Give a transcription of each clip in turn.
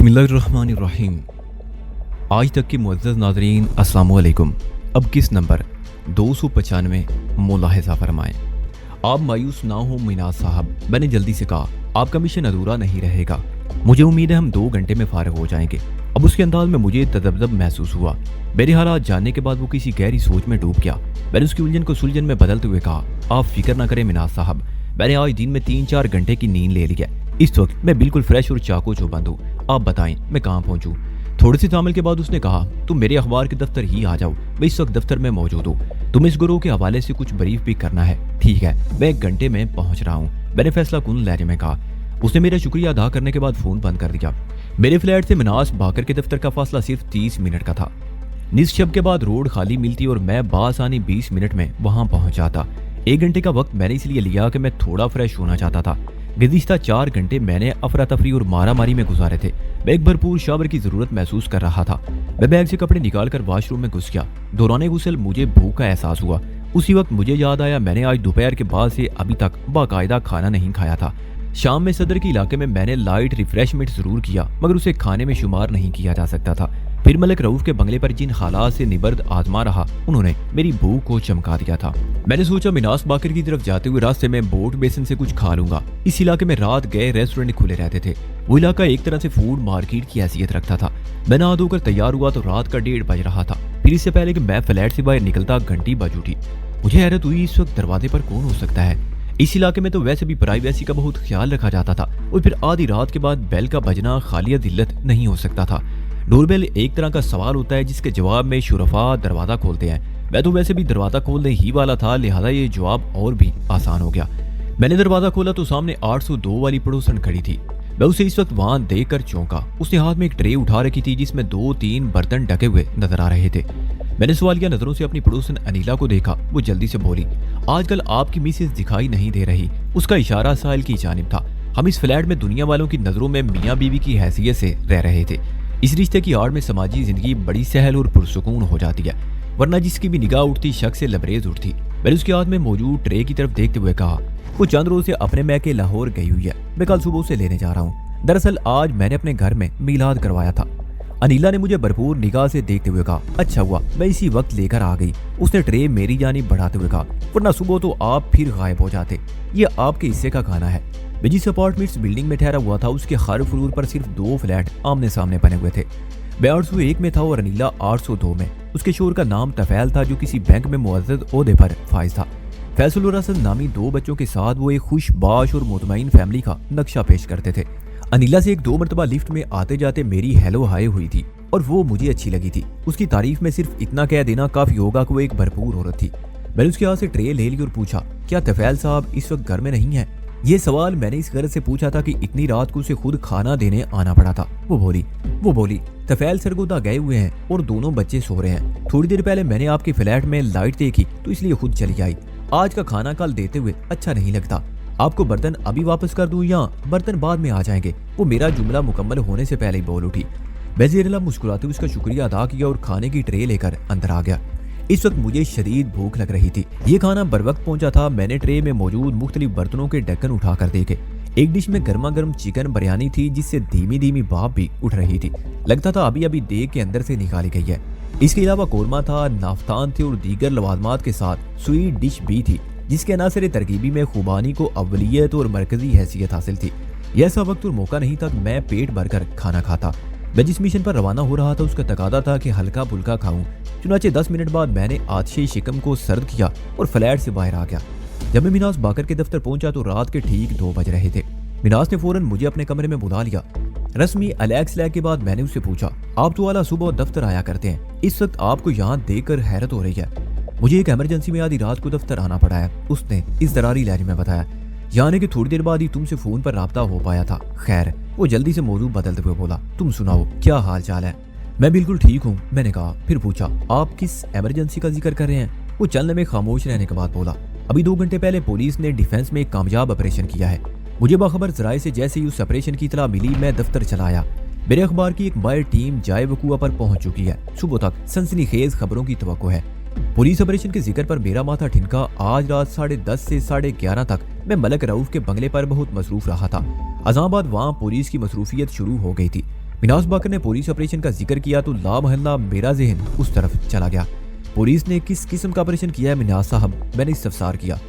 बिस्मिल्लाहिर्रहमानिर्रहीम। आज तक के मुअज़्ज़ज़ नाज़रीन अस्सलामु अलैकुम। अब किस नंबर 295 मुलाहिज़ा फरमाएं। आप मायूस ना हो मिनाज साहब, मैंने जल्दी से कहा आपका मिशन अधूरा नहीं रहेगा। मुझे उम्मीद है हम 2 घंटे में फारिग हो जाएंगे। अब उसके अंदाज में मुझे तज़ब्ज़ब महसूस हुआ। मेरे हालात जानने के बाद वो किसी गहरी सोच में डूब गया। मैंने उसकी उलझन को सुलझन में बदलते हुए कहा, आप फिक्र ना करें मिनाज साहब, मैंने आज दिन में 3-4 घंटे की नींद ले ली है। इस वक्त मैं बिल्कुल फ्रेश और चाको चौबंद हूँ। आप बताएं मैं कहाँ पहुँचूँ। थोड़ी सी तामल के बाद उसने कहा, तुम मेरे अखबार के दफ्तर ही आ जाओ, मैं इस वक्त दफ्तर में मौजूद हूँ। तुम्हें इस गुरु के हवाले से कुछ ब्रीफ भी करना है। ठीक है, मैं 1 घंटे में पहुँच रहा हूँ, मैंने फैसला कुन लहजे में कहा। उसने मेरा शुक्रिया अदा करने के बाद फ़ोन बंद कर दिया। मेरे फ्लैट से मिनास बाकर के दफ्तर का फासला सिर्फ 30 मिनट का था। निस शब के बाद रोड खाली मिलती और मैं बासानी 20 मिनट में वहाँ पहुँच जाता। 1 घंटे का वक्त मैंने इसलिए लिया कि मैं थोड़ा फ्रेश होना चाहता था। गुज़िश्ता 4 घंटे मैंने अफरा तफरी और मारा मारी में गुजारे थे। मैं एक भरपूर शावर की जरूरत महसूस कर रहा था। मैं बैग से कपड़े निकाल कर वाशरूम में घुस गया। दौरान गुसल मुझे भूख का एहसास हुआ। उसी वक्त मुझे याद आया मैंने आज दोपहर के बाद से अभी तक बाकायदा खाना नहीं खाया था। शाम में सदर के इलाके में मैंने लाइट रिफ्रेशमेंट जरूर किया, मगर उसे खाने में शुमार नहीं किया जा सकता था। फिर मलिक रऊफ के बंगले पर जिन हालात से निबर्द आजमा रहा, उन्होंने मेरी भूख को चमका दिया था। मैंने सोचा मिनास बाकर की तरफ जाते हुए रास्ते में बोट बेसन से कुछ खा लूंगा। इस इलाके में रात गए रेस्टोरेंट खुले रहते थे। वो इलाका एक तरह से फूड मार्केट की हैसियत रखता था। मैं नहा धोकर तैयार हुआ तो रात का 1:30 बज रहा था। फिर इससे पहले कि मैं फ्लैट से बाहर निकलता घंटी बज उठी। मुझे हैरत हुई, इस वक्त दरवाजे पर कौन हो सकता है। इस इलाके में तो वैसे भी प्राइवेसी का बहुत ख्याल रखा जाता था, और फिर आधी रात के बाद बेल का बजना खालिया दिल्लत नहीं हो सकता था। डोरबेल एक तरह का सवाल होता है जिसके जवाब में शुरफा दरवाजा खोलते हैं। मैं तो वैसे भी दरवाजा खोलने ही वाला था, लिहाजा ये जवाब और भी आसान हो गया। मैंने दरवाजा खोला तो सामने 802 वाली पड़ोसन खड़ी थी। मैं उसे इस वक्त वहां देखकर चौंका। उसने हाथ में एक ट्रे उठा रखी थी जिसमें 2-3 बर्तन ढके हुए नजर आ रहे थे। मैंने सवालिया नजरों से अपनी पड़ोसन अनीला को देखा। वो जल्दी से बोली, आजकल आपकी मिसेज दिखाई नहीं दे रही। उसका इशारा साहिल की जानिब था। हम इस फ्लैट में दुनिया वालों की नजरों में मियाँ बीवी की हैसियत से रह रहे थे। इस रिश्ते की आड़ में समाजी जिंदगी बड़ी सहल और पुरसुकून हो जाती है, वरना जिसकी भी निगाह उठती शक से लबरेज उठती। मैंने उसके हाथ में मौजूद ट्रे की तरफ देखते हुए कहा, वो चंद रोज से अपने मैके लाहौर गई हुई है, मैं कल सुबह उसे लेने जा रहा हूँ। दरअसल आज मैंने अपने घर में मीलाद करवाया था। अनीला ने मुझे भरपूर निगाह से देखते हुए कहा, अच्छा हुआ मैं इसी वक्त लेकर आ गई। उसने ट्रे मेरी जानिब बढ़ाते हुए कहा, वरना सुबह तो आप फिर गायब हो जाते। ये आपके हिस्से का खाना है। मैं जिस अपार्टमेंट्स बिल्डिंग में ठहरा हुआ था उसके हर फ्लोर पर सिर्फ 2 फ्लैट आमने सामने बने हुए थे। मैं 801 में था और अनीला 802 में। उसके शोर का नाम तफैल था, जो किसी बैंक में मुअज़्ज़ज़ ओहदे पर फाइज था। फैसल और हसन नामी 2 बच्चों के साथ वो एक खुशबाश और मुतमईन फैमिली का नक्शा पेश करते थे। अनीला से 1-2 मरतबा लिफ्ट में आते जाते मेरी हेलो हाय हुई थी और वो मुझे अच्छी लगी थी। उसकी तारीफ में सिर्फ इतना कह देना काफी होगा कि वो एक भरपूर औरत थी। मैंने उसके हाथ से ट्रे ले ली और पूछा, क्या तफैल साहब इस वक्त घर में नहीं है? ये सवाल मैंने इस गर्ज से पूछा था कि इतनी रात को उसे खुद खाना देने आना पड़ा था। वो बोली तफैल सरगोदा गए हुए हैं और दोनों बच्चे सो रहे हैं। थोड़ी देर पहले मैंने आपके फ्लैट में लाइट देखी तो इसलिए खुद चली आई। आज का खाना कल देते हुए अच्छा नहीं लगता। आपको बर्तन अभी वापस कर दूं या बर्तन बाद में आ जाएंगे? वो मेरा जुमला मुकम्मल होने से पहले ही बोल उठी। मैं ज़ेरला मुस्कुराते हुए उसका शुक्रिया अदा किया और खाने की ट्रे लेकर अंदर आ गया। इस वक्त मुझे शदीद भूख लग रही थी। ये खाना बर वक्त पहुंचा था। मैंने ट्रे में मौजूद मुख्तलिफ बर्तनों के ढक्कन उठाकर देखे। एक डिश में गर्मा गर्म चिकन बिरयानी थी जिससे धीमी धीमी भाप भी उठ रही थी। लगता था अभी अभी देग के अंदर से निकाली गई है। इसके अलावा कौरमा था, नाफ्तान थे और दीगर लवाजमात के साथ स्वीट डिश भी थी जिसके अनासर तरकीबी में खुबानी को अव्वलियत और मरकजी हैसियत हासिल थी। यह ऐसा वक्त और मौका नहीं था कि मैं पेट भरकर खाना खाता। मैं जिस मिशन पर रवाना हो रहा था उसका तकादा था कि हल्का फुल्का खाऊं। चुनाचे 10 मिनट बाद मैंने आतिशे शिकम को सर्द किया और फ्लैट से बाहर आ गया। जब मैं मिनास बाकर के दफ्तर पहुंचा तो रात के ठीक 2 बज रहे थे। मिनास ने फौरन मुझे अपने कमरे में बुला लिया। रस्मी अलेक्स लैग के बाद मैंने उससे पूछा, आप तो वाला सुबह दफ्तर आया करते हैं, इस वक्त आपको यहाँ देखकर हैरत हो रही है? मुझे एक इमरजेंसी में आधी रात को दफ्तर आना पड़ा है, उसने इस दरारी लहजे में बताया। यानी कि थोड़ी देर बाद ही तुमसे फोन पर राब्ता हो पाया था। खैर, वो जल्दी से मौजूद बदलते हुए बोला, तुम सुनाओ क्या हाल चाल है? मैं बिल्कुल ठीक हूँ, मैंने कहा। फिर पूछा, आप किस इमरजेंसी का जिक्र कर रहे हैं? वो चलने में खामोश रहने के बाद बोला, अभी 2 घंटे पहले पुलिस ने डिफेंस में एक कामयाब ऑपरेशन किया है। मुझे बाखबर जराये से जैसे ही उस ऑपरेशन की इतला मिली मैं दफ्तर चला आया। मेरे अखबार की एक माहिर टीम जाए वकूआ पर पहुंच चुकी है। सुबह तक सनसनीखेज खबरों की तवक्को है। पुलिस ऑपरेशन के जिक्र पर मेरा माथा ठिनका। आज रात 10:30 से 11:30 तक मैं मलिक रऊफ के बंगले पर बहुत मसरूफ रहा था। अज़ां बाद वहाँ पुलिस की मसरूफियत शुरू हो गई थी। मिनास बाकर ने पुलिस ऑपरेशन का जिक्र किया तो लामहल्ला मेरा जहन उस तरफ चला गया। पुलिस ने किस किस्म का ऑपरेशन किया है मिनास साहब, मैंने इस्तफसार किया।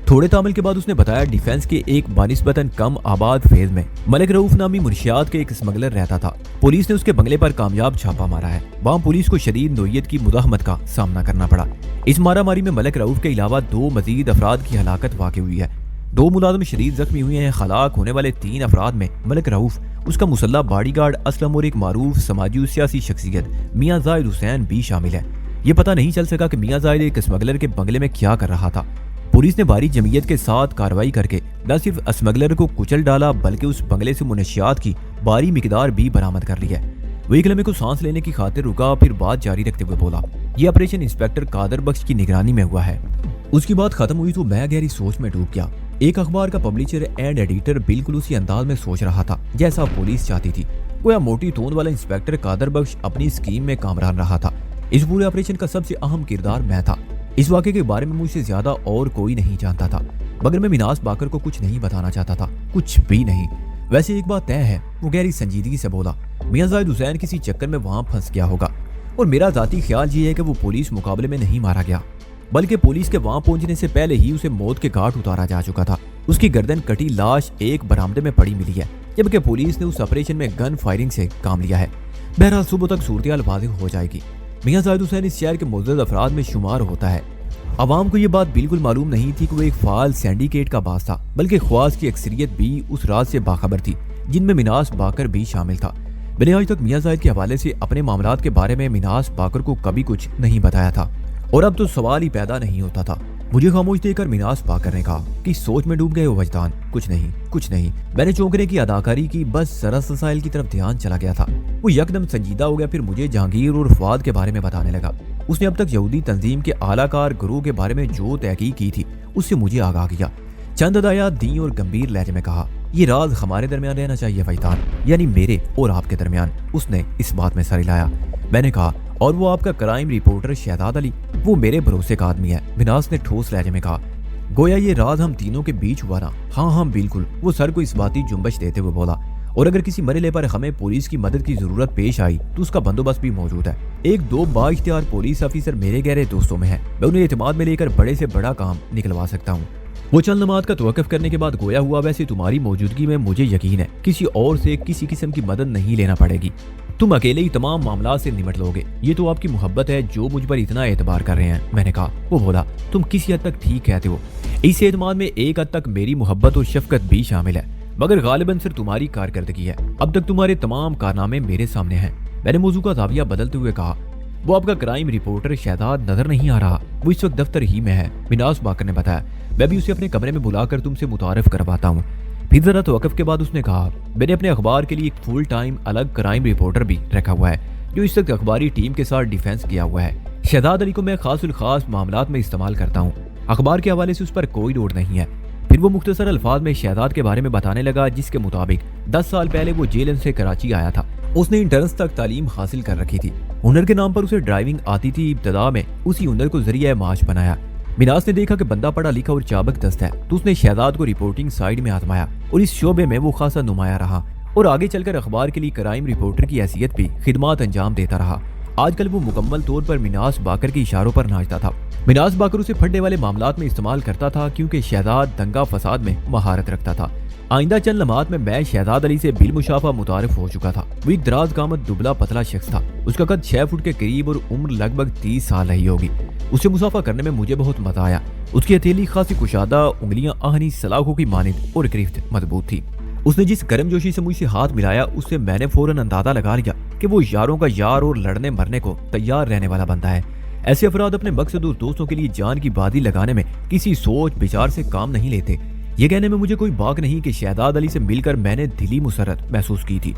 थोड़े तामल के बाद उसने बताया डिफेंस के एक बानिस्बतन कम आबाद फेज में मलिक रऊफ नामी मुनशियात के एक स्मगलर रहता था। पुलिस ने उसके बंगले पर कामयाब छापा मारा है। वहाँ पुलिस को शदीद नोयत की मुदाहमत का सामना करना पड़ा। इस मारामारी में मलिक रऊफ के अलावा 2 मजीद अफराद की हलाकत वाक़ हुई है। 2 मुलाजिम शदीद जख्मी हुए हैं। हलाक होने वाले 3 अफराद में मलिक रऊफ, उसका मुसल्ला बॉडीगार्ड असलम और एक मारूफ समाजी सियासी शख्सियत मियाँ जाहिद हुसैन भी शामिल है। ये पता नहीं चल सका कि मियाँ जाहिद एक स्मगलर के बंगले में क्या कर रहा था। पुलिस ने भारी जमीयत के साथ कार्रवाई करके न सिर्फ स्मगलर को कुचल डाला बल्कि उस बंगले से मुनशियात की भारी मिकदार भी बरामद कर ली है। वो एक लम्हे को सांस लेने की खातिर रुका, फिर बात जारी रखते हुए बोला, ये ऑपरेशन इंस्पेक्टर कादर बख्श की निगरानी में हुआ है। उसकी बात खत्म हुई तो मैं गहरी सोच में डूब गया। एक अखबार का पब्लिशर एंड एडिटर बिल्कुल उसी अंदाज में सोच रहा था जैसा पुलिस चाहती थी। गोया मोटी तोंद वाला इंस्पेक्टर कादर बख्श अपनी स्कीम में कामरान रहा था। इस पूरे ऑपरेशन का सबसे अहम किरदार मैं था। इस वाक़े के बारे में मुझसे ज्यादा और कोई नहीं जानता था, मगर मैं मिनास बाकर को कुछ नहीं बताना चाहता था, कुछ भी नहीं। वैसे एक बात तय है, वो गहरी संजीदगी से बोला, मियाँ जाहिद हुसैन किसी चक्कर में वहां फंस गया होगा। और मेरा जाती ख्याल ये है कि वो पुलिस मुकाबले में नहीं मारा गया, बल्कि पुलिस के वहां पहुंचने से पहले ही उसे मौत के घाट उतारा जा चुका था। उसकी गर्दन कटी लाश एक बरामदे में पड़ी मिली है, जबकि पुलिस ने उस ऑपरेशन में गन फायरिंग से काम लिया है। बहरहाल सुबह तक सूरत वाज़ेह हो जाएगी। मियाँ जाहिद हुसैन इस शहर के मुअज़्ज़ज़ अफराद में शुमार होता है। अवाम को ये बात बिल्कुल मालूम नहीं थी कि वो एक फाल सिंडिकेट का बास था, बल्कि ख्वास की अक्सरियत भी उस राज से बाखबर थी जिनमें मिनास बाकर भी शामिल था। मैंने आज तक मियाँ जाहिद के हवाले से अपने मामलात के बारे में मिनास बाकर को कभी कुछ नहीं बताया था, और अब तो सवाल ही पैदा नहीं होता था। मुझे खामोश देखकर मिनास बाकर ने कहा कि सोच में डूब गए हो वजदान। कुछ नहीं, कुछ नहीं। मैंने चौंकने की अदाकारी की, बस जरा साहिल की तरफ ध्यान चला गया था। वो यकदम संजीदा हो गया, फिर मुझे जहांगीर और फवाद के बारे में बताने लगा। उसने अब तक यहूदी तंजीम के आलाकार गिरोह के बारे में जो तहकीक की थी उससे मुझे आगाह किया। चंद अदायात दी और गंभीर लहजे में कहा, ये राज हमारे दरमियान रहना चाहिए वजदान, यानी मेरे और आपके दरमियान। उसने इस बात में सर हिलाया। मैंने कहा, और वो आपका क्राइम रिपोर्टर शहजाद अली, वो मेरे भरोसे का आदमी है। मिनास ने ठोस लहजे में कहा, गोया ये राज हम तीनों के बीच हुआ ना। हाँ हाँ बिल्कुल। वो सर को इस बाती जुम्बश देते हुए बोला, और अगर किसी मरहले पर हमें पुलिस की मदद की जरूरत पेश आई तो उसका बंदोबस्त भी मौजूद है। 1-2 बाइख्तियार पुलिस ऑफिसर मेरे गहरे दोस्तों में है। मैं उन्हें एतमाद में लेकर बड़े से बड़ा काम निकलवा सकता हूँ। वो चंद नमाज का तवक्कुफ करने के बाद गोया हुआ, वैसे तुम्हारी मौजूदगी में मुझे यकीन है किसी और से किसी किस्म की मदद नहीं लेना पड़ेगी। तुम अकेले ही तमाम मामला से निमट लोगे। ये तो आपकी मोहब्बत है जो मुझ पर इतना एतबार कर रहे हैं। मैंने कहा। वो बोला, तुम किसी हद तक ठीक कहते हो। इस एतमाद में एक हद तक मेरी मोहब्बत और शफकत भी शामिल है, मगर गालिबन सिर्फ तुम्हारी कारकर्दगी है। अब तक तुम्हारे तमाम कारनामे मेरे सामने हैं। मैंने मौजू का जाविया बदलते हुए कहा, वो आपका क्राइम रिपोर्टर शहजाद नजर नहीं आ रहा, वो इस वक्त दफ्तर ही में है। मिनास बाकर ने बताया। मैं भी उसे अपने कमरे में बुलाकर तुमसे मुतारफ करवाता हूँ। फिर जरा तवक्कुफ के बाद उसने कहा, मैंने अपने अखबार के लिए एक फुल टाइम अलग क्राइम रिपोर्टर भी रखा हुआ है जो इस वक्त अखबारी टीम के साथ डिफेंस किया हुआ है। शहजाद अली को मैं खास मामलात में इस्तेमाल करता हूँ। अखबार के हवाले से उस पर कोई लोड नहीं है। फिर वो मुख्तसर अल्फाज में शहजाद के बारे में बताने लगा, जिसके मुताबिक 10 साल पहले वो जेल से कराची आया था। उसने इंटर्न्स तक तालीम हासिल कर रखी थी। हुनर के नाम पर उसे ड्राइविंग आती थी। इब्तदा में उसी हुनर को जरिया माश बनाया। मिनास ने देखा कि बंदा पढ़ा लिखा और चाबक दस्त है, तो उसने शहजाद को रिपोर्टिंग साइड में आजमाया और इस शोबे में वो खासा नुमाया रहा और आगे चलकर अखबार के लिए क्राइम रिपोर्टर की हैसियत भी खिदमात अंजाम देता रहा। आजकल वो मुकम्मल तौर पर मिनास बाकर के इशारों पर नाचता था। मिनास बाकर उसे फटने वाले मामलात में इस्तेमाल करता था क्योंकि शहजाद दंगा फसाद में महारत रखता था। आइंदा चंद लम्हात में मैं शहजाद अली से बिलमुशाफा मुतारिफ हो चुका था। वो एक दराज कामत दुबला पतला शख्स था। उसका कद 6 फुट के करीब और उम्र लगभग 30 साल रही होगी। उसे मुसाफा करने में मुझे बहुत मजा आया। उसकी हथेली खासी कुशादा, उंगलियां आहनी सलाखों की मानिंद और गिरफ्त मजबूत थी। उसने जिस गर्मजोशी से मुझसे हाथ मिलाया, उससे मैंने फौरन अंदाजा लगा लिया कि वो यारों का यार और लड़ने मरने को तैयार रहने वाला बंदा है। ऐसे अफराद अपने मकसद और दोस्तों के लिए जान की बाजी लगाने में किसी सोच विचार से काम नहीं लेते। ये कहने में मुझे कोई बाक नहीं कि शहजाद अली से मिलकर मैंने दिली मुसरत महसूस की थी।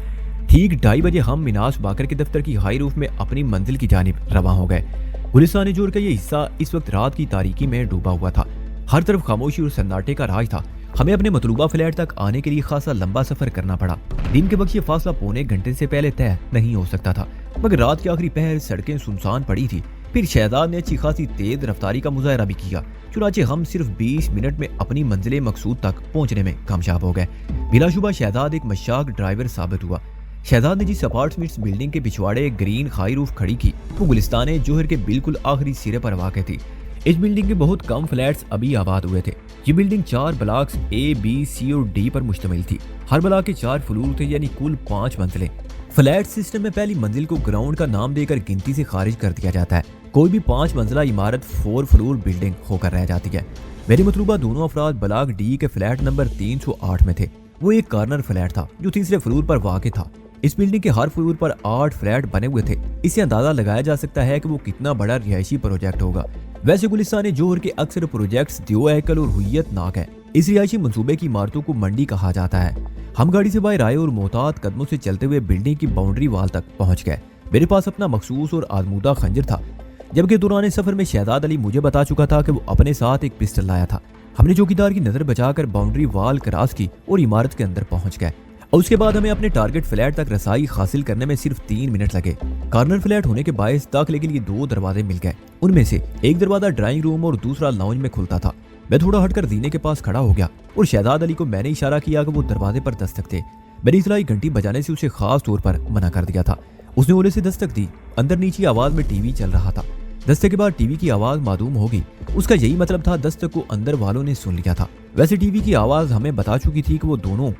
ठीक 2:30 बजे हम मिनास बाकर के दफ्तर की हाई रूफ में अपनी मंजिल की जानिब रवां हो गए। गुलिस्तान जोड़ का ये हिस्सा इस वक्त रात की तारीकी में डूबा हुआ था। हर तरफ खामोशी और सन्नाटे का राज था। हमें अपने मतलूबा फ्लैट तक आने के लिए खासा लंबा सफर करना पड़ा। दिन के वक्त ये फासला पौने घंटे से पहले तय नहीं हो सकता था, मगर रात के आखिरी पहर सड़कें सुनसान पड़ी थी। फिर शहजाद ने अच्छी खासी तेज रफ्तारी का मुजाहरा भी किया। चुनाचे हम सिर्फ 20 मिनट में अपनी मंजिल मकसूद तक पहुंचने में कामयाब हो गए। बिलाशुबा शहजाद एक मशाक ड्राइवर साबित हुआ। शहजाद ने जिस अपार्टमेंट्स बिल्डिंग के पिछवाड़े ग्रीन खाई रूफ खड़ी की वो गुलिस्तान जोहर के बिल्कुल आखिरी सिरे पर वाक़ थी। इस बिल्डिंग के बहुत कम फ्लैट्स अभी आबाद हुए थे। ये बिल्डिंग 4 ब्लॉक्स ए, बी, सी और डी पर मुश्तमिल थी। हर ब्लॉक के 4 फ्लोर थे, यानी कुल 5 मंजिलें। फ्लैट सिस्टम में पहली मंजिल को ग्राउंड का नाम देकर गिनती से खारिज कर दिया जाता है। कोई भी 5 मंजिला इमारत 4 फ्लोर बिल्डिंग होकर रह जाती है। मेरे मतलूबा दोनों अफराद ब्लॉक डी के फ्लैट नंबर 308 में थे। वो एक कॉर्नर फ्लैट था जो तीसरे फ्लोर पर वाक़ था। इस बिल्डिंग के हर फ्लोर पर 8 फ्लैट बने हुए थे। इससे अंदाजा लगाया जा सकता है कि वो कितना बड़ा रिहायशी प्रोजेक्ट होगा। वैसे गुलिस्तान जोहर के अक्सर प्रोजेक्ट्स दियो-ए-कल और हुय्यतनाक है। इस रिहायशी मंसूबे की इमारतों को मंडी कहा जाता है। हम गाड़ी से बाहर आए और मोहतात कदमों से चलते हुए बिल्डिंग की बाउंड्री वाल तक पहुंच गए। मेरे पास अपना मखसूस और आजमूदा खंजर था, जबकि दौरान सफर में शहजाद अली मुझे बता चुका था कि वो अपने साथ एक पिस्टल लाया था। हमने चौकीदार की नजर बचाकर बाउंड्री वाल क्रॉस की और इमारत के अंदर पहुंच गए। और उसके बाद हमें अपने टारगेट फ्लैट तक रसाई हासिल करने में सिर्फ 3 मिनट लगे। कॉर्नर फ्लैट होने के बायस दाखिले के लिए 2 दरवाजे मिल गए। उनमें से एक दरवाजा ड्राइंग रूम और दूसरा लाउंज में खुलता था। मैं थोड़ा हटकर जीने के पास खड़ा हो गया और शहजाद अली को मैंने इशारा किया कि वो दरवाजे पर दस्तक दे। मैंने इतलाई घंटी बजाने से उसे खास तौर पर मना कर दिया था। उसने ओले से दस्तक दी। अंदर नीची आवाज में टीवी चल रहा था। दस्तक के बाद टीवी की आवाज मालूम हो गई। उसका यही मतलब था, दस्तक को अंदर वालों ने सुन लिया था। वैसे टीवी की आवाज हमें बता चुकी थी कि वो दोनों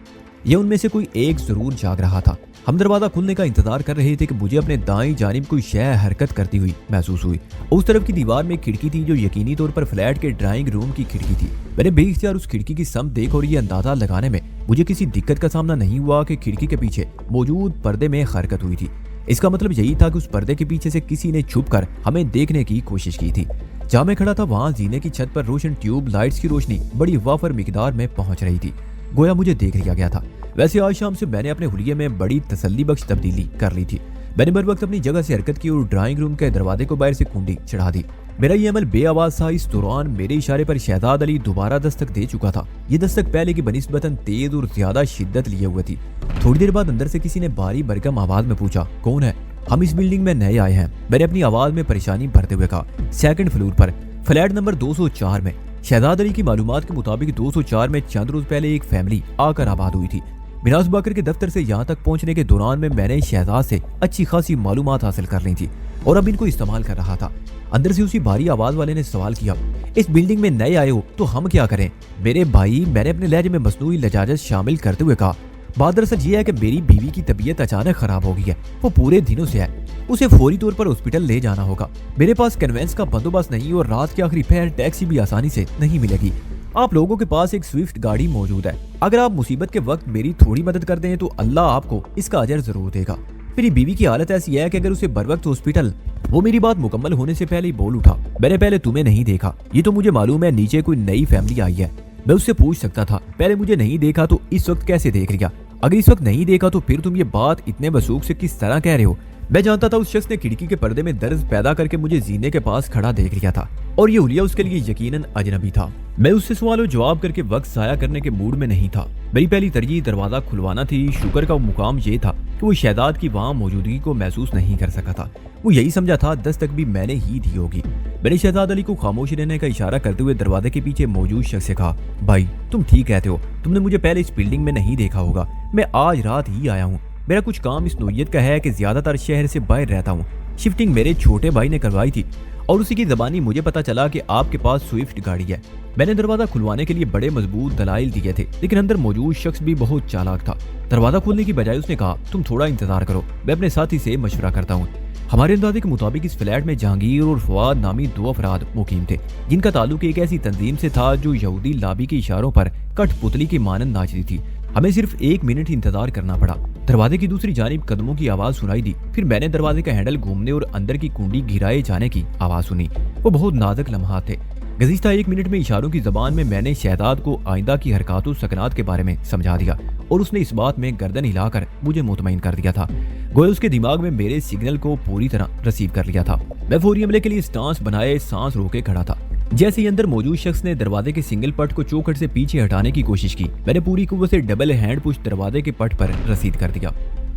ये उनमें से कोई एक जरूर जाग रहा था। हम दरवाजा खुलने का इंतजार कर रहे थे कि मुझे अपने दाईं जानिब कोई शय हरकत करती हुई महसूस हुई। उस तरफ की दीवार में एक खिड़की थी जो यकीनी तौर पर फ्लैट के ड्राइंग रूम की खिड़की थी। मैंने बेइख्तियार उस खिड़की की समत देख और ये अंदाजा लगाने में मुझे किसी दिक्कत का सामना नहीं हुआ कि खिड़की के पीछे मौजूद पर्दे में हरकत हुई थी। इसका मतलब यही था कि उस पर्दे के पीछे से किसी ने छुपकर हमें देखने की कोशिश की थी। जहां मैं खड़ा था वहां जीने की छत पर रोशन ट्यूब लाइट्स की रोशनी बड़ी वाफर मिकदार में पहुंच रही थी। गोया मुझे देख लिया गया था। वैसे आज शाम से मैंने अपने हुलिये में बड़ी तसल्ली बख्श तब्दीली कर ली थी। मैंने बर वक्त अपनी जगह से हरकत की और ड्राइंग रूम के दरवाजे को बाहर से कुंडी चढ़ा दी। मेरा ये अमल बेआवाज था। इस दौरान मेरे इशारे पर शहजाद अली दोबारा दस्तक दे चुका था। ये दस्तक पहले की बनिस्बतन तेज और ज्यादा शिद्दत लिए हुए थी। थोड़ी देर बाद अंदर से किसी ने भारी भरकम आवाज में पूछा, कौन है? हम इस बिल्डिंग में नए आए हैं। मैंने अपनी आवाज में परेशानी भरते हुए कहा, 2nd फ्लोर पर फ्लैट नंबर 204 में। शहजाद अली की मालूमात के मुताबिक 204 में चंद रोज पहले एक फैमिली आकर आबाद हुई थी। मिनाज बाकर के दफ्तर से यहाँ तक पहुँचने के दौरान में मैंने शहजाद से अच्छी खासी मालूमात हासिल कर ली थी और अब इनको इस्तेमाल कर रहा था। अंदर से उसी भारी आवाज वाले ने सवाल किया, इस बिल्डिंग में नए आए हो तो हम क्या करें? मेरे भाई, मैंने अपने लहजे में मसनूई लजाजत शामिल करते हुए कहा, बात दरअसल ये है कि मेरी बीवी की तबीयत अचानक खराब हो गई है। वो पूरे दिनों से है। उसे फौरी तौर पर हॉस्पिटल ले जाना होगा। मेरे पास कन्वेंस का बंदोबस्त नहीं और रात के आखिरी पहर टैक्सी भी आसानी से नहीं मिलेगी। आप लोगों के पास एक स्विफ्ट गाड़ी मौजूद है। अगर आप मुसीबत के वक्त मेरी थोड़ी मदद कर दें तो अल्लाह आपको इसका अजर जरूर देगा। मेरी बीवी की हालत ऐसी है कि अगर उसे बर वक्त हॉस्पिटल। वो मेरी बात मुकम्मल होने से पहले ही बोल उठा, मैंने पहले तुम्हें नहीं देखा। ये तो मुझे मालूम है नीचे कोई नई फैमिली आई है। मैं उससे पूछ सकता था, पहले मुझे नहीं देखा तो इस वक्त कैसे देख लिया? अगर इस वक्त नहीं देखा तो फिर तुम ये बात इतने वसूख से किस तरह कह रहे हो? मैं जानता था उस शख्स ने खिड़की के पर्दे में दर्द पैदा करके मुझे जीने के पास खड़ा देख लिया था और ये हुलिया उसके लिए यकीनन अजनबी था। मैं उससे सवाल और जवाब करके वक्त जाया करने के मूड में नहीं था। मेरी पहली तरजीह दरवाजा खुलवाना थी। शुक्र का मुकाम ये था कि वो शहजाद की वहां मौजूदगी को महसूस नहीं कर सका था। वो यही समझा था दस्तक भी मैंने ही दी होगी। मैंने शहजाद अली को खामोश रहने का इशारा करते हुए दरवाजे के पीछे मौजूद शख्स से कहा, भाई तुम ठीक कहते हो, तुमने मुझे पहले इस बिल्डिंग में नहीं देखा होगा। मैं आज रात ही आया हूँ। मेरा कुछ काम इस नोयत का है कि ज्यादातर शहर से बाहर रहता हूँ। शिफ्टिंग मेरे छोटे भाई ने करवाई थी और उसी की जबानी मुझे पता चला कि आपके पास स्विफ्ट गाड़ी है। मैंने दरवाजा खुलवाने के लिए बड़े मजबूत दलाइल दिए थे, लेकिन अंदर मौजूद शख्स भी बहुत चालाक था। दरवाजा खोलने की बजाय उसने कहा, तुम थोड़ा इंतजार करो, मैं अपने साथी से मशवरा करता हूँ। हमारे अंदाजे के मुताबिक इस फ्लैट में जहांगीर और फवाद नामी 2 अफराद मुकीम थे, जिनका ताल्लुक एक ऐसी तंजीम से था जो यहूदी लाबी के इशारों पर कठपुतली की मानंद नाचती थी। हमें सिर्फ 1 मिनट इंतजार करना पड़ा। दरवाजे की दूसरी जानिब कदमों की आवाज सुनाई दी। फिर मैंने दरवाजे का हैंडल घूमने और अंदर की कुंडी गिराए जाने की आवाज सुनी। वो बहुत नाजुक लम्हात थे। गुज़िश्ता 1 मिनट में इशारों की जबान में मैंने शहजाद को आइंदा की हरकातों सकनात के बारे में समझा दिया और उसने इस बात में गर्दन हिलाकर मुझे मुतमईन कर दिया था। गोया उसके दिमाग में मेरे सिग्नल को पूरी तरह रिसीव कर लिया था। मैं फौरी हमले के लिए स्टांस बनाए सांस रोके खड़ा था। जैसे ही अंदर मौजूद शख्स ने दरवाजे के सिंगल पट को चौखट से पीछे हटाने की कोशिश की, मैंने पूरी कुव्वत से डबल हैंड पुश दरवाजे के पट पर रसीद कर दिया।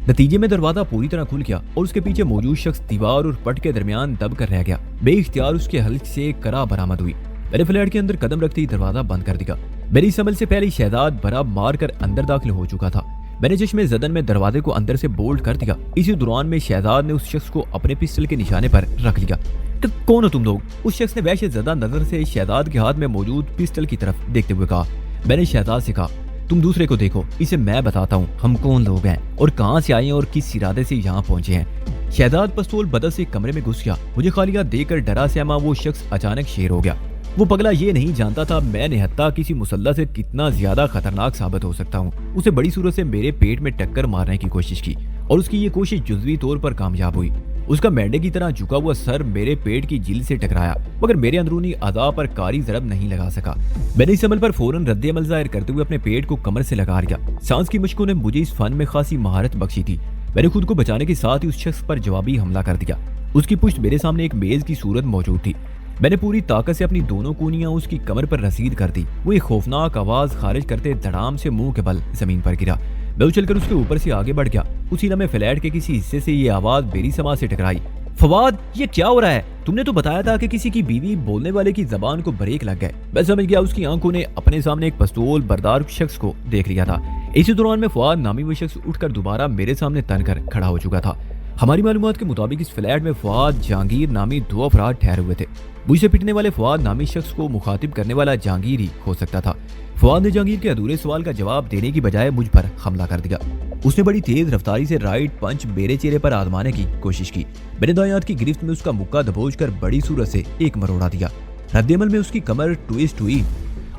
नतीजे में दरवाजा पूरी तरह खुल गया और उसके पीछे मौजूद शख्स दीवार और पट के दरमियान दब कर रह गया। बेइख्तियार उसके हल्क से करा बरामद हुई। मैंने फ्लैट के अंदर कदम रखते ही दरवाजा बंद कर दिया। मेरी समझ से पहले शहजाद बराब मार कर अंदर दाखिल हो चुका था। मैंने चश्मे ज़दन में दरवाजे को अंदर से बोल्ट कर दिया। इसी दौरान में शहजाद ने उस शख्स को अपने पिस्टल के निशाने पर रख लिया। तो कौन हो तुम लोग? उस शख्स ने वहशत ज़दा नजर से शहजाद के हाथ में मौजूद पिस्टल की तरफ देखते हुए कहा। मैंने शहजाद से कहा, तुम दूसरे को देखो, इसे मैं बताता हूँ हम कौन लोग हैं और कहाँ से आए हैं और किस इरादे से यहाँ पहुंचे हैं। शहजाद पिस्तौल बदल से कमरे में घुस गया। मुझे खाली हाथ देखकर डरा सहमा वो शख्स अचानक शेर हो गया। वो पगला ये नहीं जानता था मैं निहत्ता किसी मुसल्ला से कितना ज्यादा खतरनाक साबित हो सकता हूँ। उसे बड़ी सूरत से मेरे पेट में टक्कर मारने की कोशिश की और उसकी ये कोशिश जुज़वी तौर पर कामयाब हुई। उसका मेंढे की तरह झुका हुआ सर मेरे पेट की झील से टकराया, मगर मेरे अंदरूनी अज़ा पर कारी ज़रब नहीं लगा सका। मैंने इस अमल पर फौरन रद्द अमल ज़ाहिर करते हुए अपने पेट को कमर से लगा लिया। सांस की मशकों ने मुझे इस फन में खासी महारत बख्शी थी। मैंने खुद को बचाने के साथ ही उस शख्स पर जवाबी हमला कर दिया। उसकी पुश्त मेरे सामने एक मेज की सूरत मौजूद थी। मैंने पूरी ताकत से अपनी दोनों कूनियां उसकी कमर पर रसीद कर दी। वो एक खौफनाक आवाज खारिज करते धड़ाम से मुंह के बल जमीन पर गिरा। मैं उछलकर उसके ऊपर से आगे बढ़ गया। उसी लम्हे फ्लैट के किसी हिस्से से ये आवाज मेरी समाज से टकराई। फवाद, ये क्या हो रहा है? तुमने तो बताया था कि किसी की बीवी बोलने वाले की जबान को ब्रेक लग गए। मैं समझ गया उसकी आंखों ने अपने सामने एक पिस्तौल बरदार शख्स को देख लिया था। इसी दौरान में फवाद नामी वो शख्स उठकर दोबारा मेरे सामने तनकर खड़ा हो चुका था। हमारी मालूमात के मुताबिक इस फ्लैट में फवाद जहांगीर नामी दो अफराद ठहरे हुए थे। मुझसे पिटने वाले फवाद नामी शख्स को मुखातिब करने वाला जहांगीर ही हो सकता था। फवाद ने जहांगीर के अधूरे सवाल का जवाब देने की बजाय मुझ पर हमला कर दिया। उसने बड़ी तेज रफ्तारी से राइट पंच मेरे चेहरे पर आजमाने की कोशिश की। मेरे दाएं हाथ की गिरफ्त में उसका मुक्का दबोच कर बड़ी सूरत से एक मरोड़ा दिया। रद्देमल में उसकी कमर ट्विस्ट हुई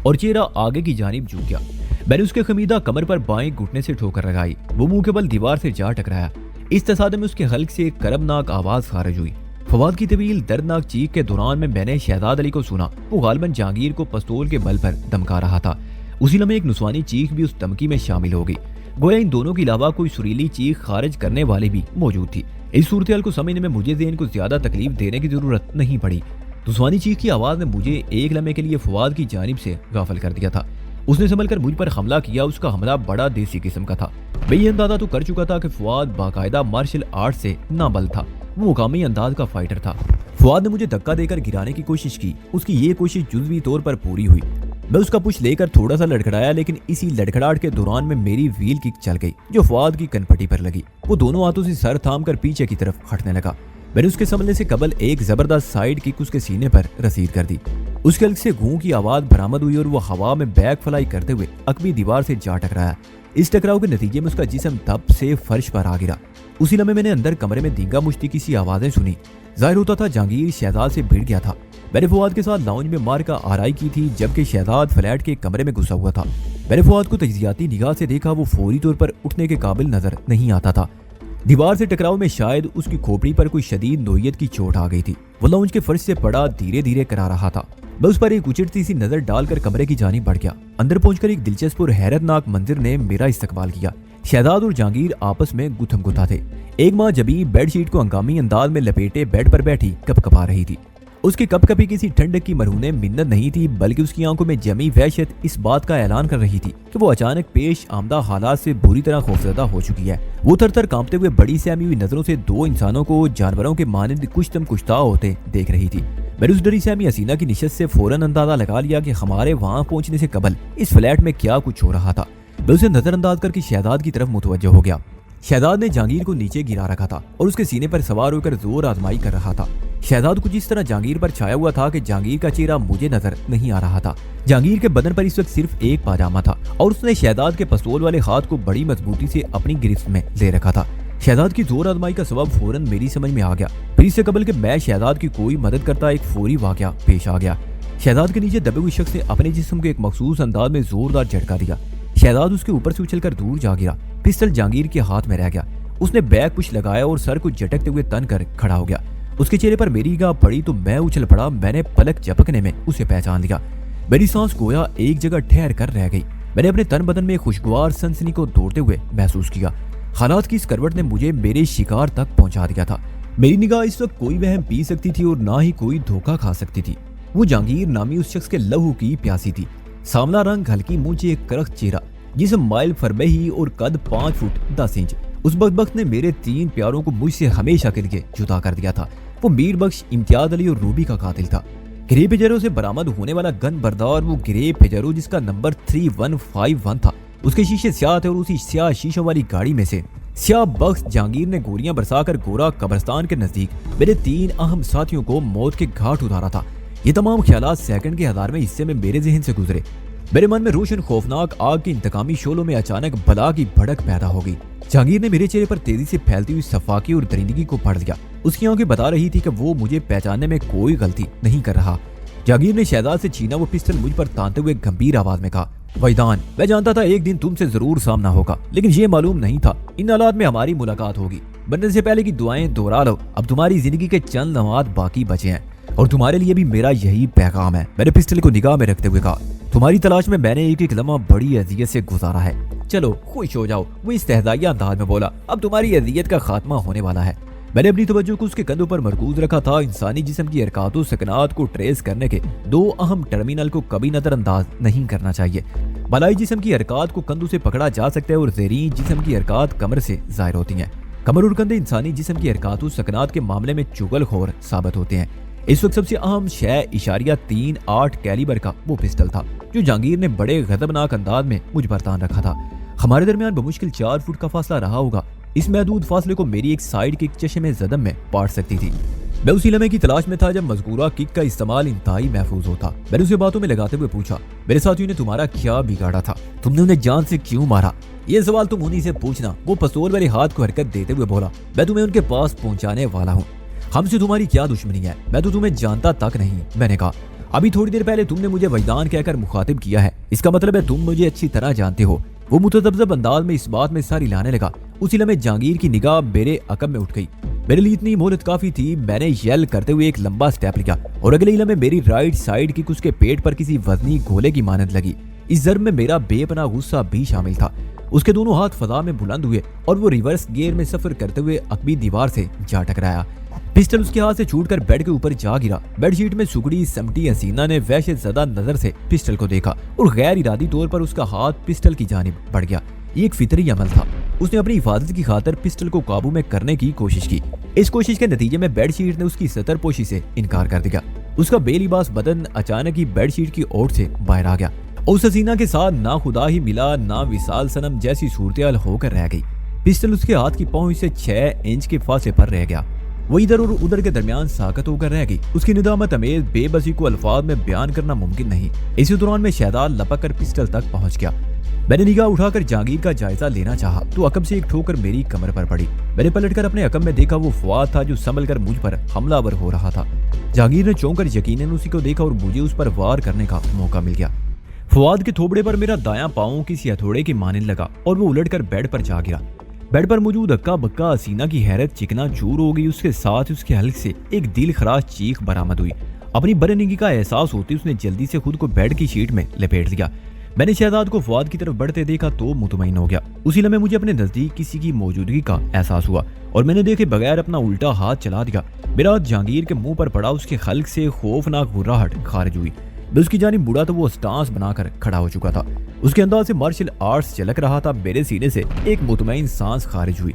और चेहरा आगे की जानिब झुक गया। मैंने उसके खमीदा कमर पर बाएं घुटने से ठोकर लगाई। वो मुंह के बल दीवार से जा टकराया। इस तसादम में उसके हल्क से एक करबनाक आवाज खारिज हुई। फवाद की तवील दर्दनाक चीख के दौरान में मैंने शहजाद अली को सुना। वो गालबन जहांगीर को पिस्तौल के बल पर धमका रहा था। उसी लम्हे एक नुस्वानी चीख भी उस धमकी में शामिल हो गई। गोया इन दोनों के अलावा कोई सुरीली चीख खारिज करने वाली भी मौजूद थी। इस सूरत को समझने में मुझे ज़हन को ज्यादा तकलीफ देने की जरूरत नहीं पड़ी। नुस्वानी चीख की आवाज ने मुझे एक लम्हे के लिए फवाद की जानिब से गाफिल कर दिया था। उसने संभल कर मुझ पर हमला किया। उसका हमला बड़ा देसी किस्म का था। मैं ये अंदाजा तो कर चुका था कि फवाद बाकायदा मार्शल आर्ट से नाबल था। वो मुकामी अंदाज का फाइटर था। फवाद ने मुझे धक्का देकर गिराने की कोशिश की। उसकी ये कोशिश जुज़वी तौर पर पूरी हुई। मैं उसका पुश लेकर थोड़ा सा लड़खड़ाया, लेकिन इसी लड़खड़ाहट के दौरान में मेरी व्हील किक चल गई जो फवाद की कनपट्टी पर लगी। वो दोनों हाथों से सर थाम कर पीछे की तरफ हटने लगा। मैंने उसके संभलने से कबल एक जबरदस्त साइड किक उसके सीने पर रसीद कर दी। उसके हल्क से घूं की आवाज बरामद हुई और वो हवा में बैक फ्लाई करते हुए अकबी दीवार से जा टकराया। इस टकराव के नतीजे में उसका जिस्म धप से फर्श पर आ गिरा। उसी लम्हे मैंने अंदर कमरे में दींगा मुश्ती की सी आवाजें सुनी। जाहिर होता था जहांगीर शहजाद से भिड़ गया था। मैंने फवाद के साथ लाउंज में मार का आराई की थी, जबकि शहजाद फ्लैट के कमरे में घुसा हुआ था। मैंने फवाद को तजियाती निगाह से देखा। वो फौरी तौर पर उठने के काबिल नजर नहीं आता था। दीवार से टकराव में शायद उसकी खोपड़ी पर कोई शदीद नोयत की चोट आ गई थी। वो लाउंज के फर्श से पड़ा धीरे धीरे करा रहा था। मैं उस पर एक उचटती सी नजर डालकर कमरे की जानिब बढ़ गया। अंदर पहुंचकर एक दिलचस्प और हैरतनाक मंजर ने मेरा इस्तकबाल किया। शहजाद और जहांगीर आपस में गुथम गुथा थे। एक माँ जबी बेडशीट को हंगामी अंदाज में लपेटे बेड पर बैठी कपकपा रही थी। उसकी कपकपी किसी ठंडक की मरहूने मिन्नत नहीं थी, बल्कि उसकी आंखों में जमी वहशत इस बात का ऐलान कर रही थी कि वो अचानक पेश आमदा हालात से बुरी तरह खौफजदा हो चुकी है। वो थर-थर कांपते हुए बड़ी सहमी हुई नजरों से दो इंसानों को जानवरों के मानंद कुश्तम कुश्ता होते देख रही थी। मैंने उस डरी सहमी हसीना की निशत से फौरन अंदाजा लगा लिया कि हमारे वहां पहुंचने से कबल इस फ्लैट में क्या कुछ हो रहा था। मैं उसे नजरअंदाज करके शहजाद की तरफ मुतवज्जो हो गया। शहजाद ने जहांगीर को नीचे गिरा रखा था और उसके सीने पर सवार होकर जोर आजमाई कर रहा था। शहजाद कुछ इस तरह जहांगीर पर छाया हुआ था कि जहांगीर का चेहरा मुझे नजर नहीं आ रहा था। जहांगीर के बदन पर इस वक्त सिर्फ एक पाजामा था और उसने शहजाद के पिस्तौल वाले हाथ को बड़ी मजबूती से अपनी गिरफ्त में ले रखा था। शहजाद की जोर आजमाई का सबब फौरन मेरी समझ में आ गया। फिर इससे कबल कि मैं शहजाद की कोई मदद करता एक फौरी वाकया पेश आ गया। शहजाद के नीचे दबे हुए शख्स ने अपने जिस्म को एक मखसूस अंदाज में जोरदार झटका दिया। शहजाद उसके ऊपर से उछलकर दूर जा गिरा। पिस्टल जहांगीर के हाथ में रह गया। उसने बैक पुश लगाया और सर को झटकते हुए तन कर खड़ा हो गया। उसके चेहरे पर मेरी निगाह पड़ी तो मैं उछल पड़ा। मैंने पलक झपकने में उसे पहचान लिया। मेरी सांस गोया एक जगह ठहर कर रह गई। मैंने अपने तन बदन में खुशगवार सनसनी को दौड़ते हुए महसूस किया। हालात की इस करवट ने मुझे मेरे शिकार तक पहुंचा दिया था। मेरी निगाह इस वक्त कोई वहम पी सकती थी और ना ही कोई धोखा खा सकती थी। वो जहांगीर नामी उस शख्स के लहू की प्यासी थी। सांवला रंग, हल्की मूंछ, एक करख्त चेहरा, जिसम माइल फरबही और कद 5 फुट 10 इंच। उस बदबख्त ने मेरे 3 प्यारों को मुझसे हमेशा के लिए जुदा कर दिया था। वो मीर बख्श, इम्तियाज अली और रूबी का कातिल था। गिरे पिजरों से बरामद होने वाला गन बरदार वो गिरे पिजरो जिसका नंबर 3151 था, اس کے شیشے سیاہ تھے اور اسی سیاہ شیشوں والی گاڑی میں سے سیاہ بخت جہانگیر نے گولیاں برسا کر گورا قبرستان کے نزدیک میرے 3 اہم ساتھیوں کو موت کے گھاٹ اتارا تھا۔ یہ تمام خیالات سیکنڈ کے 1000ویں حصے میں میرے ذہن سے گزرے۔ میرے من میں روشن خوفناک آگ کے انتقامی شعلوں میں اچانک بلا کی بھڑک پیدا ہو گئی۔ جہانگیر نے میرے چہرے پر تیزی سے پھیلتی ہوئی صفاقی اور درندگی کو پڑھ لیا۔ اس کی آنکھیں بتا رہی تھی کہ وہ مجھے پہچاننے میں کوئی غلطی نہیں کر رہا۔ جہانگیر نے شہزاد سے چھینا وہ پسٹل مجھ پر تانتے ہوئے گمبھیر آواز میں کہا، ویدان، میں جانتا تھا ایک دن تم سے ضرور سامنا ہوگا، لیکن یہ معلوم نہیں تھا ان حالات میں ہماری ملاقات ہوگی۔ مرنے سے پہلے کی دعائیں دوہرا لو، اب تمہاری زندگی کے چند لمحات باقی بچے ہیں اور تمہارے لیے بھی میرا یہی پیغام ہے۔ میں نے پسٹل کو نگاہ میں رکھتے ہوئے کہا، تمہاری تلاش میں میں نے ایک ایک لمحہ بڑی اذیت سے گزارا ہے، چلو خوش ہو جاؤ۔ وہ استہزائیہ انداز میں بولا، اب تمہاری اذیت کا خاتمہ ہونے والا ہے۔ میں نے اپنی توجہ کو اس کے کندھوں پر مرکوز رکھا تھا۔ انسانی جسم کی حرکات و سکنات کو ٹریس کرنے کے 2 اہم ٹرمینل کو کبھی نظر انداز نہیں کرنا چاہیے۔ بالائی جسم کی حرکات کو کندھوں سے پکڑا جا سکتا ہے اور زیریں جسم کی حرکات کمر سے ظاہر ہوتی ہیں۔ کمر اور کندھے انسانی جسم کی حرکات و سکنات کے معاملے میں چغل خور ثابت ہوتے ہیں۔ اس وقت سب سے اہم شے 0.38 کیلیبر کا وہ پسٹل تھا جو جہانگیر نے بڑے غضبناک انداز میں مجھ پر تان رکھا تھا۔ ہمارے درمیان بمشکل 4 فٹ کا فاصلہ رہا ہوگا۔ اس محدود فاصلے کو میری ایک سائیڈ کک چشم زدم میں پاٹ سکتی تھی۔ میں اسی لمحے کی تلاش میں تھا جب مذکورہ کک کا استعمال انتہائی محفوظ ہوتا۔ میں نے اسے باتوں میں لگاتے ہوئے پوچھا، میرے ساتھیوں نے تمہارا کیا بگاڑا تھا؟ تم نے انہیں جان سے کیوں مارا؟ یہ سوال تم انہی سے پوچھنا۔ وہ پستول والے ہاتھ کو حرکت دیتے ہوئے بولا، میں تمہیں ان کے پاس پہنچانے والا ہوں۔ ہم سے تمہاری کیا دشمنی ہے؟ میں تو تمہیں جانتا تک نہیں۔ میں نے کہا، ابھی تھوڑی دیر پہلے تم نے مجھے ویدان کہہ کر مخاطب کیا ہے، اس کا مطلب ہے تم مجھے اچھی طرح جانتے ہو۔ وہ متذبذب انداز میں اس بات میں سر ہلانے لگا۔ اسی لمحے جہانگیر کی نگاہ میرے عقب میں اٹھ گئی۔ میرے لیے اتنی مہلت کافی تھی۔ میں نے یل کرتے ہوئے ایک لمبا سٹیپ لیا اور اگلے ہی لمحے میری رائٹ سائیڈ کک اس کے پیٹ پر کسی وزنی گولے کی مانند لگی۔ اس ضرب میں میرا بے پناہ غصہ بھی شامل تھا۔ اس کے دونوں ہاتھ فضا میں بلند ہوئے اور وہ ریورس گیئر میں سفر کرتے ہوئے عقبی دیوار سے جا ٹکرایا۔ پسٹل اس کے ہاتھ سے چھوٹ کر بیڈ کے اوپر جا گرا۔ بیڈ شیٹ میں سکڑی سمٹی حسینہ نے وحشت زدہ نظر سے پسٹل کو دیکھا اور غیر ارادی طور پر اس کا ہاتھ پسٹل کی جانب بڑھ گیا۔ یہ ایک فطری عمل تھا۔ اس نے اپنی حفاظت کی خاطر پسٹل کو قابو میں کرنے کی کوشش کی۔ اس کوشش کے نتیجے میں بیڈ شیٹ نے اس کی ستر پوشی سے انکار کر دیا۔ اس کا بے لباس بدن اچانک ہی بیڈ شیٹ کی اوٹ سے باہر آ گیا۔ اس حسینہ کے ساتھ نہ خدا ہی ملا نہ وصال صنم جیسی صورتحال ہو کر رہ گئی۔ پسٹل اس کے ہاتھ کی پاؤں سے 6 انچ کے فاصلے پر رہ گیا۔ وہ ادھر اور ادھر کے درمیان ساکت ہو کر رہ گئی۔ اس کی ندامت امیز بے بسی کو الفاظ میں بیان کرنا ممکن نہیں۔ اسی دوران میں شہزاد لپک کر پسٹل تک پہنچ گیا۔ میں نے نگاہ اٹھا کر جہانگیر کا جائزہ لینا چاہا تو عقب سے ایک ٹھوکر میری کمر پر پڑی۔ میں نے پلٹ کر اپنے عقب میں دیکھا، وہ فواد تھا جو سنبھل کر مجھ پر حملہ آور ہو رہا تھا۔ جہانگیر نے چونک کر یقیناً اسی کو دیکھا اور مجھے اس پر وار کرنے کا موقع مل گیا۔ فواد کے تھوبڑے پر میرا دایاں پاؤں کسی ہتھوڑے کے مانند لگا اور وہ الٹ کر بیڈ پر جا گرا۔ بیڈ پر موجود اکا بکا حسینہ کی حیرت چکنا چور ہو گئی۔ اس کے ساتھ اس کے حلق سے ایک دل خراش چیخ برآمد ہوئی۔ اپنی برہنگی کا احساس ہوتے اس نے جلدی سے خود کو بیڈ کی شیٹ میں لپیٹ دیا۔ میں نے شہزاد کو فواد کی طرف بڑھتے دیکھا تو مطمئن ہو گیا۔ اسی لمحے مجھے اپنے نزدیک کسی کی موجودگی کا احساس ہوا اور میں نے دیکھے بغیر اپنا الٹا ہاتھ چلا دیا۔ میرا ہاتھ جہانگیر کے منہ پر پڑا۔ اس کے خلق سے خوفناک غراہٹ خارج ہوئی۔ میں اس کی جانب مڑا تو وہ سٹانس بنا کر کھڑا ہو چکا تھا۔ اس کے انداز سے مارشل آرٹس جھلک رہا تھا۔ میرے سینے سے ایک مطمئن سانس خارج ہوئی۔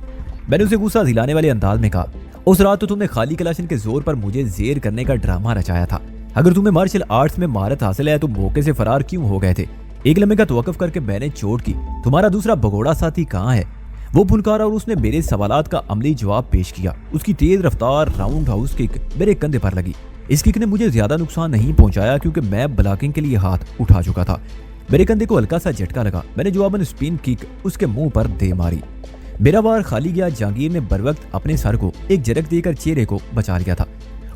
میں نے اسے غصہ دلانے والے انداز میں کہا، اس رات تو تم نے خالی کلاشن کے زور پر مجھے زیر کرنے کا ڈرامہ رچایا تھا۔ اگر تمہیں مارشل آرٹس میں مہارت حاصل ہے تو موقع سے فرار کیوں ہو گئے تھے؟ ایک لمحے کا توقف کر کے میں نے چوٹ کی، تمہارا دوسرا بگوڑا ساتھی کہاں ہے؟ وہ پھنکارا اور اس نے میرے سوالات کا عملی جواب پیش کیا۔ اس کی تیز رفتار راؤنڈ ہاؤس کک میرے کندھے پر لگی۔ اس کک نے مجھے زیادہ نقصان نہیں پہنچایا کیونکہ میں بلاکنگ کے لیے ہاتھ اٹھا چکا تھا۔ میرے کندھے کو ہلکا سا جھٹکا لگا۔ میں نے جواباً سپن کک اس کے منہ پر دے ماری۔ میرا وار خالی گیا۔ جہانگیر نے بروقت اپنے سر کو ایک جھٹک دے کر چہرے کو بچا لیا تھا۔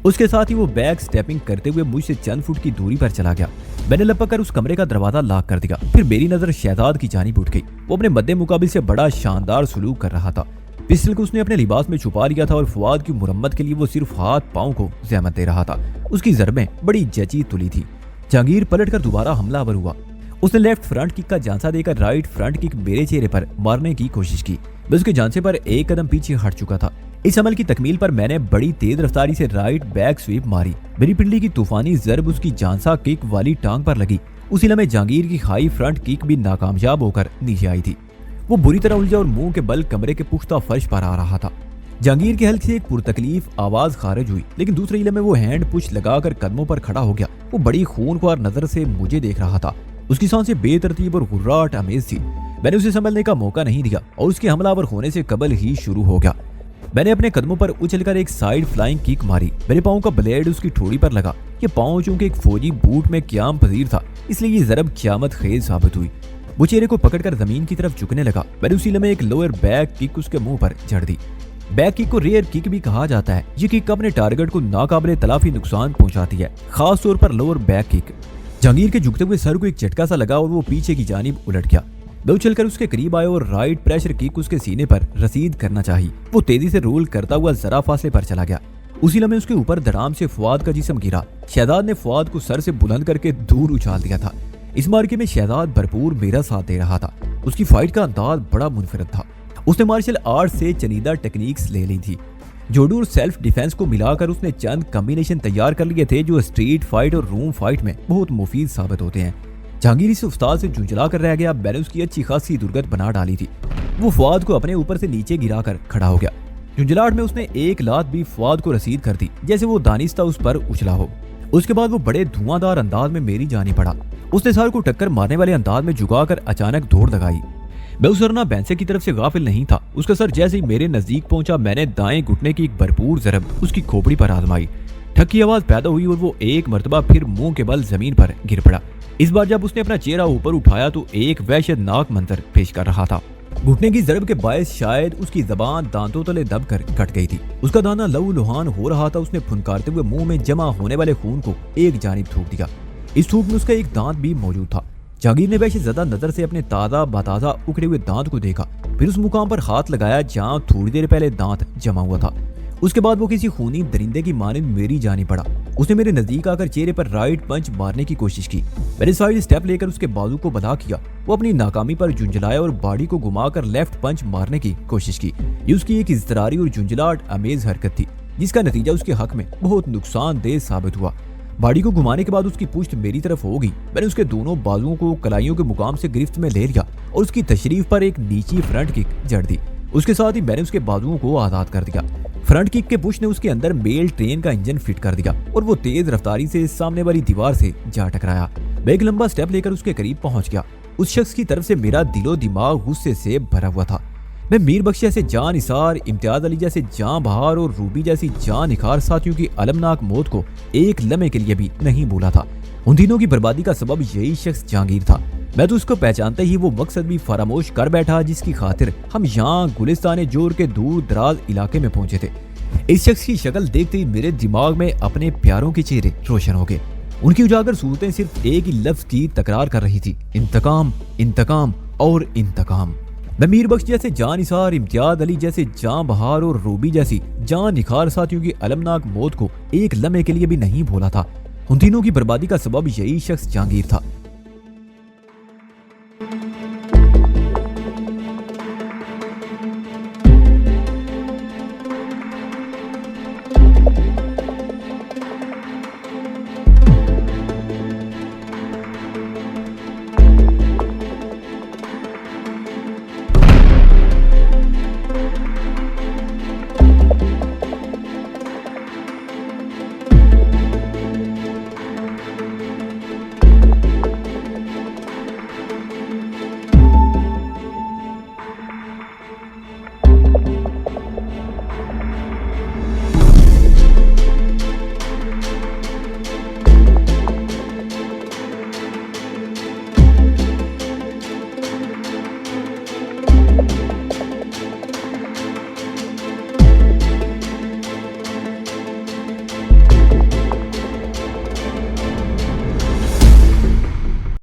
اس کے ساتھ ہی وہ بیک سٹیپنگ کرتے ہوئے مجھ سے چند فٹ کی دوری پر چلا گیا۔ میں نے لپک کر اس کمرے کا دروازہ لاک کر دیا۔ پھر میری نظر شہزاد کی جانب اٹھ گئی۔ وہ اپنے مد مقابل سے بڑا شاندار سلوک کر رہا تھا۔ پسٹل کو اس نے اپنے لباس میں چھپا لیا تھا اور فواد کی مرمت کے لیے وہ صرف ہاتھ پاؤں کو زحمت دے رہا تھا۔ اس کی ضربیں بڑی جچی تلی تھی۔ جہانگیر پلٹ کر دوبارہ حملہ آور ہوا۔ اس نے لیفٹ فرنٹ کک کا جانسا دے کر رائٹ فرنٹ کک میرے چہرے پر مارنے کی کوشش کی۔ میں اس کے جانسے پر ایک قدم پیچھے ہٹ چکا تھا۔ اس عمل کی تکمیل پر میں نے بڑی تیز رفتاری سے رائٹ بیک سویپ ماری۔ میری پنڈلی کی طوفانی ضرب اس کی جانسا کک والی ٹانگ پر لگی۔ اسی لمحے جہانگیر کی ہائی فرنٹ کک بھی ناکامیاب ہو کر نیچے آئی تھی۔ وہ بری طرح الجھا اور منہ کے بل کمرے کے پختہ فرش پر آ رہا تھا۔ جہانگیر کے حلق سے ایک پرتکلیف آواز خارج ہوئی، لیکن دوسرے لمحے وہ ہینڈ پش لگا کر قدموں پر کھڑا ہو گیا۔ وہ بڑی خونخوار نظر سے مجھے دیکھ رہا تھا۔ اس کی سانسیں بے ترتیب اور غراٹ امیز تھی۔ मैंने उसे संभलने का मौका नहीं दिया और उसके हमलावर होने से कबल ही शुरू हो गया। मैंने अपने कदमों पर उछलकर एक साइड फ्लाइंग किक मारी। मेरे पाँव का ब्लेड उसकी ठोड़ी पर लगा। ये पाँव चूंकि एक फौजी बूट में क्याम पजीर था, इसलिए ये ज़रब क़यामत खेज साबित हुई। वो चेहरे को पकड़कर जमीन की तरफ झुकने लगा। मैंने उसी लम्हे एक लोअर बैक किक उसके मुंह पर जड़ दी। बैक किक को रेयर किक भी कहा जाता है। ये किक अपने टारगेट को नाकाबिले तलाफी नुकसान पहुंचाती है, खास तौर पर लोअर बैक किक। जहांगीर के झुकते हुए सर को एक झटका सा लगा और वो पीछे की जानिब उलट गया। मैं उछलकर उसके करीब आया और राइट प्रेशर किक उसके सीने पर रसीद करना चाहिए। वो तेजी से रोल करता हुआ जरा फासले पर चला गया। उसी लम्हे उसके ऊपर धड़ाम से फुआद का जिस्म गिरा। शहजाद ने फुआद को सर से बुलंद करके दूर उछाल दिया था। इस मार्के में शहजाद भरपूर मेरा साथ दे रहा था। उसकी फाइट का अंदाज बड़ा मुनफरद था। उसने मार्शल आर्ट से चनीदा टेक्निक्स ले ली थी। जोडू और सेल्फ डिफेंस को मिलाकर उसने चंद कॉम्बिनेशन तैयार कर लिए थे जो स्ट्रीट फाइट और रूम फाइट में बहुत मुफीद साबित होते हैं। जहांगीर इस उस्ताद से झुंझला कर रह गया। मैंने उसकी अच्छी खासी दुर्गत बना डाली थी। वो फुआद को अपने ऊपर से नीचे गिराकर खड़ा हो गया। झुंझलाहट में उसने एक लात भी फुआद को रसीद कर दी, जैसे वो दानिस्ता उस पर उछला हो। उसके बाद वो बड़े धुआंधार अंदाज में मेरी जानी पड़ा। उसने सर को टक्कर मारने वाले अंदाज में झुकाकर अचानक दौड़ लगाई। मैं उस वरना बैंसे की तरफ से गाफिल नहीं था। उसका सर जैसे ही मेरे नजदीक पहुंचा, मैंने दाएं घुटने की एक भरपूर जरब उसकी खोपड़ी पर आजमाई। ठक की आवाज पैदा हुई और वो एक मर्तबा फिर मुंह के बल जमीन पर गिर पड़ा। इस बार जब उसने अपना चेहरा ऊपर उठाया तो एक वहशतनाक मंजर पेश कर रहा था। घुटने की जरब के बायस शायद उसकी जबान दांतों तले दबकर कट गई थी। उसका दाना लहू लुहान हो रहा था। उसने फुनकारते हुए मुंह में जमा होने वाले खून को एक जानिब थूक दिया। इस थूक में उसका एक दांत भी मौजूद था। जहांगीर ने वैसे ज्यादा नजर से अपने ताजा बताजा उखड़े हुए दांत को देखा, फिर उस मुकाम पर हाथ लगाया जहां थोड़ी देर पहले दांत जमा हुआ था। उसके बाद वो किसी खूनी दरिंदे की मानिंद मेरी जानी पड़ा। उसने मेरे नजदीक आकर चेहरे पर राइट पंच मारने की कोशिश की। मैंने साइड स्टेप लेकर उसके बाजू को बधा किया। वो अपनी नाकामी पर झुंझलाया और बॉडी को घुमाकर लेफ्ट पंच मारने की कोशिश की। ये उसकी एक इज़्तिरारी और झुंझलाहट अमेज हरकत थी, जिसका नतीजा उसके हक में बहुत नुकसानदेह साबित हुआ। बॉडी को घुमाने के बाद उसकी पुश्त मेरी तरफ हो गई। मैंने उसके दोनों बाजुओं को कलाइयों के मुकाम से गिरफ्त में ले लिया और उसकी तशरीफ पर एक नीची फ्रंट किक जड़ दी। उसके साथ ही मैंने उसके बाजुओं को आजाद कर दिया। फ्रंट किक के पुश ने उसके अंदर मेल ट्रेन का इंजन फिट कर दिया और वो तेज रफ्तारी से सामने वाली दीवार से जा टकराया। मैं एक लंबा स्टेप लेकर उसके करीब पहुंच गया। उस शख्स की तरफ से मेरा दिलो दिमाग गुस्से से भरा हुआ था। मैं मीर बख्श जैसे जान निसार, इम्तियाज अली जैसे जान बहार और रूबी जैसी जान निखार साथियों की अलमनाक मौत को एक लम्हे के लिए भी नहीं भूला था। उन दिनों की बर्बादी का सबब यही शख्स जहांगीर था। मैं तो उसको पहचानते ही वो मकसद भी फरामोश कर बैठा जिसकी खातिर हम यहाँ गुलिस्तान जोर के दूर दराज इलाके में पहुंचे थे। इस शख्स की शक्ल देखते ही मेरे दिमाग में अपने प्यारों के चेहरे रोशन हो गए। उनकी उजागर सूरतें सिर्फ एक ही लफ्ज की तकरार कर रही थी, इंतकाम, इंतकाम और इंतकाम। मैं मीर बख्श जैसे जान निसार, इम्तियाज अली जैसे जान बहार और रूबी जैसी जान निखार साथियों की अलमनाक मौत को एक लम्हे के लिए भी नहीं भूला था। उन तीनों की बर्बादी का सबब यही शख्स जहांगीर था।